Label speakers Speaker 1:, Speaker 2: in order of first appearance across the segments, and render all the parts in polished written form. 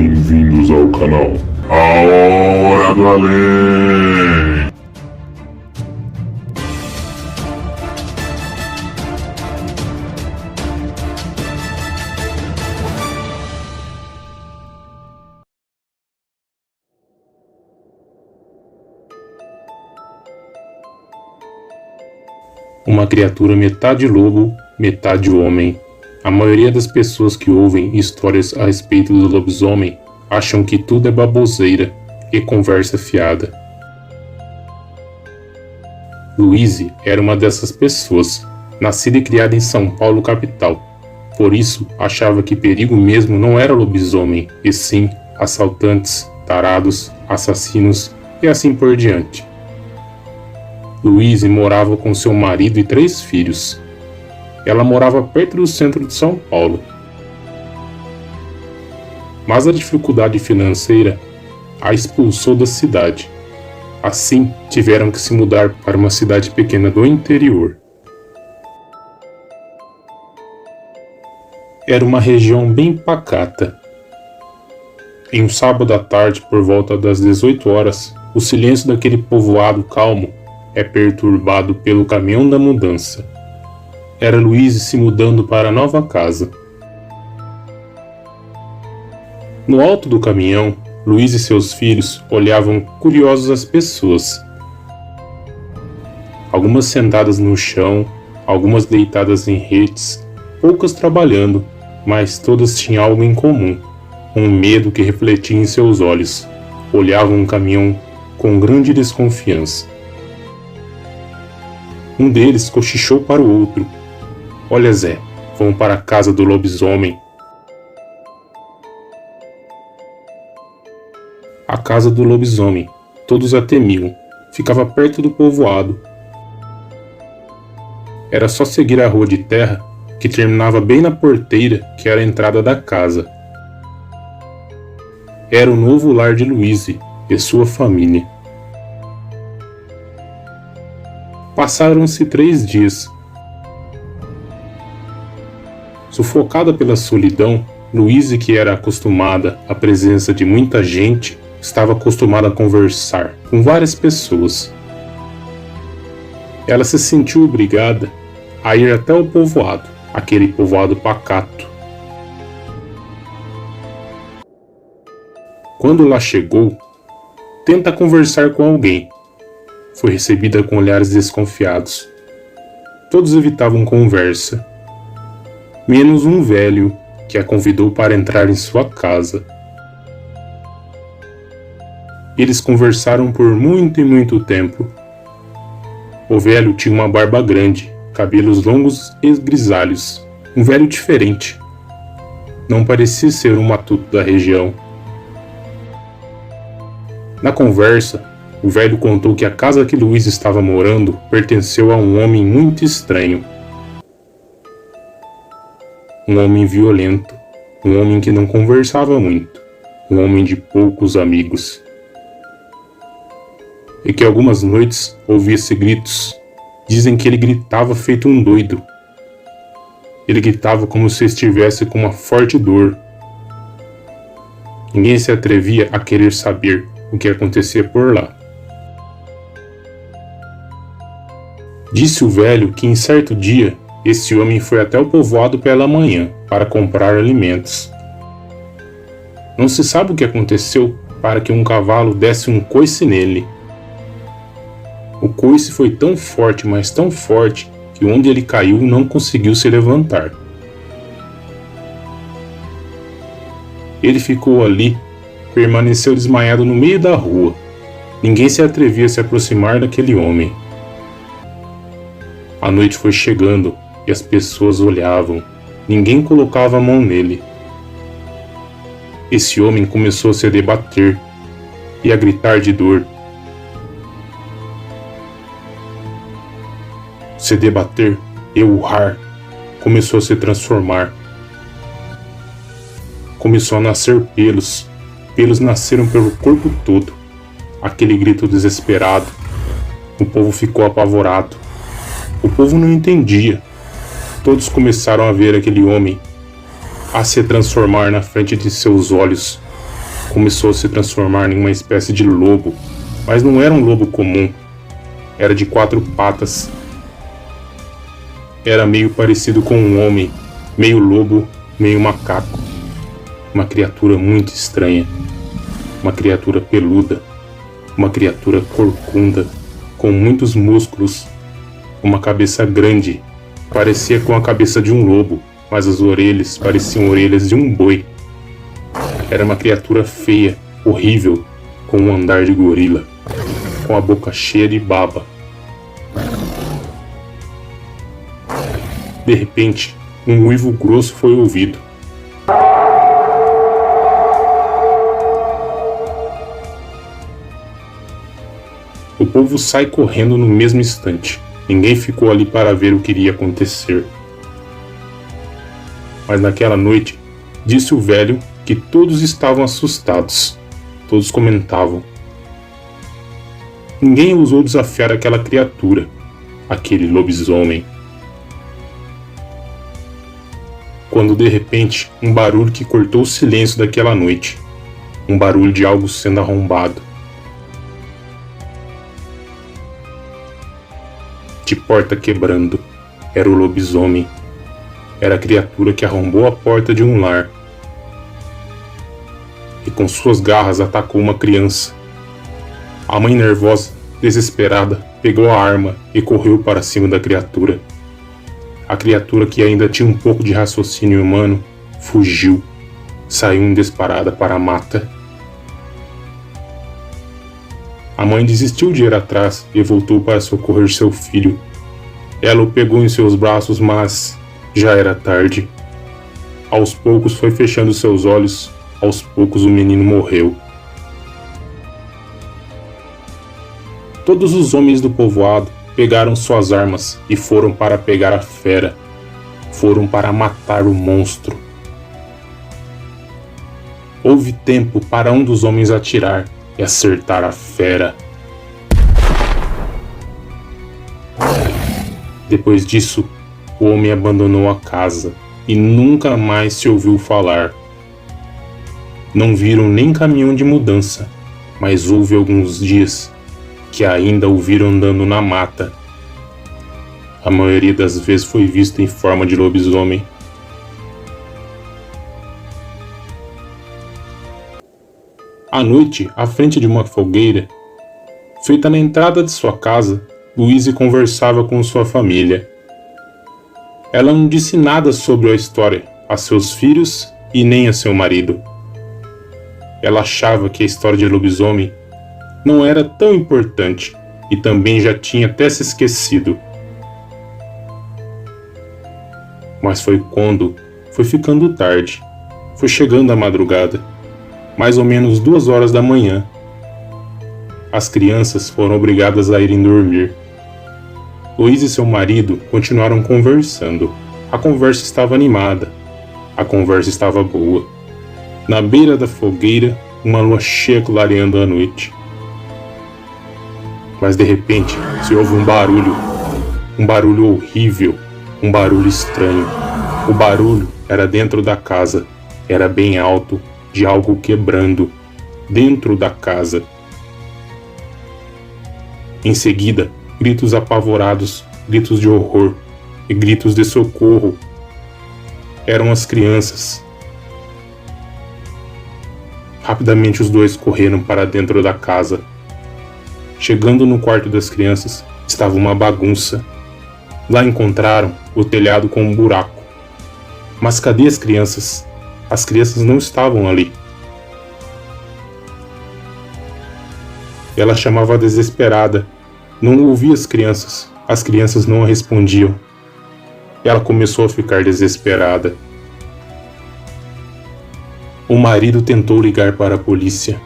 Speaker 1: Bem-vindos ao canal A Hora do Além.
Speaker 2: Uma criatura metade lobo, metade homem. A maioria das pessoas que ouvem histórias a respeito do lobisomem acham que tudo é baboseira e conversa fiada. Louise era uma dessas pessoas, nascida e criada em São Paulo, capital. Por isso, achava que perigo mesmo não era lobisomem, e sim assaltantes, tarados, assassinos e assim por diante. Louise morava com seu marido e 3 filhos. Ela morava perto do centro de São Paulo. Mas a dificuldade financeira a expulsou da cidade. Assim, tiveram que se mudar para uma cidade pequena do interior. Era uma região bem pacata. Em um sábado à tarde, por volta das 18 horas, o silêncio daquele povoado calmo é perturbado pelo caminhão da mudança. Era Louise se mudando para a nova casa. No alto do caminhão, Louise e seus filhos olhavam curiosos as pessoas. Algumas sentadas no chão, algumas deitadas em redes, poucas trabalhando, mas todas tinham algo em comum, um medo que refletia em seus olhos. Olhavam o caminhão com grande desconfiança. Um deles cochichou para o outro: "Olha, Zé, vamos para a casa do lobisomem." A casa do lobisomem, todos a temiam, ficava perto do povoado. Era só seguir a rua de terra, que terminava bem na porteira que era a entrada da casa. Era o novo lar de Louise e sua família. Passaram-se 3 dias. Sufocada pela solidão, Louise, que era acostumada à presença de muita gente, estava acostumada a conversar com várias pessoas. Ela se sentiu obrigada a ir até o povoado, aquele povoado pacato. Quando lá chegou, tenta conversar com alguém. Foi recebida com olhares desconfiados. Todos evitavam conversa, menos um velho que a convidou para entrar em sua casa. Eles conversaram por muito e muito tempo. O velho tinha uma barba grande, cabelos longos e grisalhos, um velho diferente. Não parecia ser um matuto da região. Na conversa, o velho contou que a casa que Louise estava morando pertenceu a um homem muito estranho. Um homem violento, um homem que não conversava muito, um homem de poucos amigos. E que algumas noites ouvia-se gritos. Dizem que ele gritava feito um doido. Ele gritava como se estivesse com uma forte dor. Ninguém se atrevia a querer saber o que acontecia por lá. Disse o velho que em certo dia, esse homem foi até o povoado pela manhã para comprar alimentos. Não se sabe o que aconteceu para que um cavalo desse um coice nele. O coice foi tão forte, mas tão forte, que onde ele caiu não conseguiu se levantar. Ele ficou ali, permaneceu desmaiado no meio da rua. Ninguém se atrevia a se aproximar daquele homem. A noite foi chegando e as pessoas olhavam. Ninguém colocava a mão nele. Esse homem começou a se debater e a gritar de dor. Se debater e urrar. Começou a se transformar. Começou a nascer pelos. Pelos nasceram pelo corpo todo. Aquele grito desesperado. O povo ficou apavorado. O povo não entendia. Todos começaram a ver aquele homem a se transformar na frente de seus olhos. começou a se transformar em uma espécie de lobo, mas não era um lobo comum, era de 4 patas. Era meio parecido com um homem, meio lobo, meio macaco. Uma criatura muito estranha, uma criatura peluda, uma criatura corcunda, com muitos músculos, uma cabeça grande, parecia com a cabeça de um lobo, mas as orelhas pareciam orelhas de um boi. Era uma criatura feia, horrível, com um andar de gorila, com a boca cheia de baba. De repente, um uivo grosso foi ouvido. O povo sai correndo no mesmo instante. Ninguém ficou ali para ver o que iria acontecer. Mas naquela noite, disse o velho que todos estavam assustados. Todos comentavam. Ninguém ousou desafiar aquela criatura, aquele lobisomem. Quando de repente, um barulho que cortou o silêncio daquela noite. Um barulho de algo sendo arrombado. De porta quebrando. Era o lobisomem. Era a criatura que arrombou a porta de um lar. E com suas garras atacou uma criança. A mãe nervosa, desesperada, pegou a arma e correu para cima da criatura. A criatura, que ainda tinha um pouco de raciocínio humano, fugiu, saiu em disparada para a mata. A mãe desistiu de ir atrás e voltou para socorrer seu filho. Ela o pegou em seus braços, mas já era tarde. Aos poucos foi fechando seus olhos, aos poucos o menino morreu. Todos os homens do povoado pegaram suas armas e foram para pegar a fera. Foram para matar o monstro. Houve tempo para um dos homens atirar e acertar a fera. Depois disso, o homem abandonou a casa e nunca mais se ouviu falar. Não viram nem caminhão de mudança, mas houve alguns dias que ainda o viram andando na mata. A maioria das vezes foi visto em forma de lobisomem. À noite, à frente de uma fogueira, feita na entrada de sua casa, Louise conversava com sua família. Ela não disse nada sobre a história a seus filhos e nem a seu marido. Ela achava que a história de lobisomem não era tão importante e também já tinha até se esquecido. Mas foi quando foi ficando tarde, foi chegando a madrugada, mais ou menos 2 horas da manhã. As crianças foram obrigadas a irem dormir. Louise e seu marido continuaram conversando. A conversa estava animada. A conversa estava boa. Na beira da fogueira, uma lua cheia clareando a noite. Mas de repente, se ouve um barulho horrível, um barulho estranho. O barulho era dentro da casa, era bem alto, de algo quebrando, dentro da casa. Em seguida, gritos apavorados, gritos de horror e gritos de socorro. Eram as crianças. Rapidamente os dois correram para dentro da casa. Chegando no quarto das crianças, estava uma bagunça. Lá encontraram o telhado com um buraco. Mas cadê as crianças? As crianças não estavam ali. Ela chamava desesperada. Não ouvia as crianças não a respondiam. Ela começou a ficar desesperada. O marido tentou ligar para a polícia.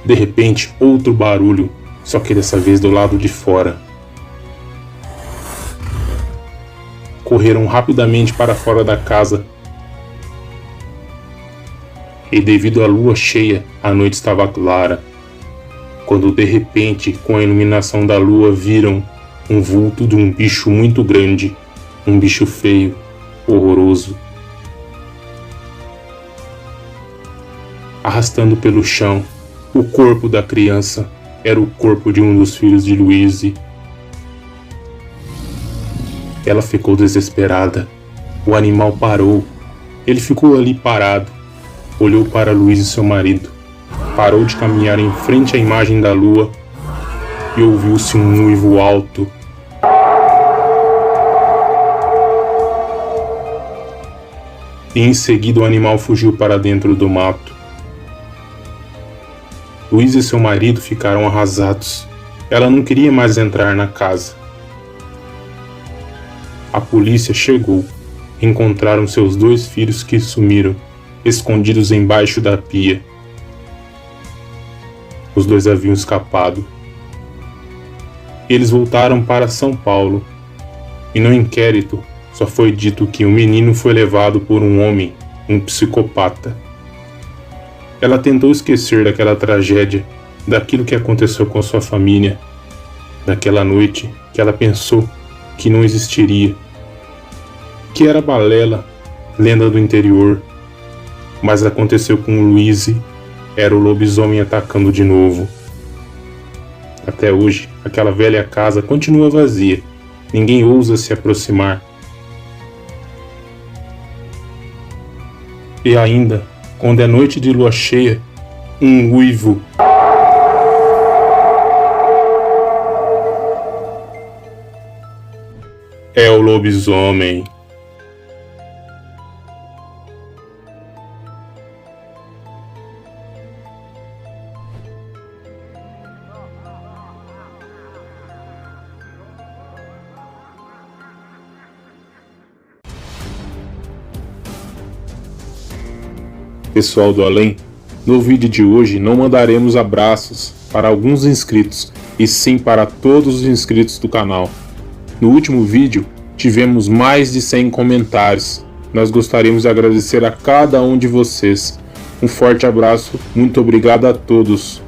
Speaker 2: De repente, outro barulho, só que dessa vez do lado de fora. Correram rapidamente para fora da casa. E devido à lua cheia, a noite estava clara. Quando de repente, com a iluminação da lua, viram um vulto de um bicho muito grande, um bicho feio, horroroso. arrastando pelo chão. O corpo da criança era o corpo de um dos filhos de Louise. Ela ficou desesperada. O animal parou. Ele ficou ali parado. Olhou para Louise e seu marido. Parou de caminhar em frente à imagem da lua e ouviu-se um uivo alto. E em seguida o animal fugiu para dentro do mato. Louise e seu marido ficaram arrasados. Ela não queria mais entrar na casa. A polícia chegou. Encontraram seus 2 filhos que sumiram, escondidos embaixo da pia. Os 2 haviam escapado. Eles voltaram para São Paulo. E no inquérito só foi dito que o menino foi levado por um homem, um psicopata. Ela tentou esquecer daquela tragédia, daquilo que aconteceu com sua família, daquela noite que ela pensou que não existiria, que era balela, lenda do interior, mas aconteceu com Louise, era o lobisomem atacando de novo. Até hoje, aquela velha casa continua vazia, ninguém ousa se aproximar. E ainda, quando é noite de lua cheia, um uivo. É o lobisomem. Pessoal do além, no vídeo de hoje não mandaremos abraços para alguns inscritos, e sim para todos os inscritos do canal. No último vídeo tivemos mais de 100 comentários. Nós gostaríamos de agradecer a cada um de vocês. Um forte abraço, muito obrigado a todos.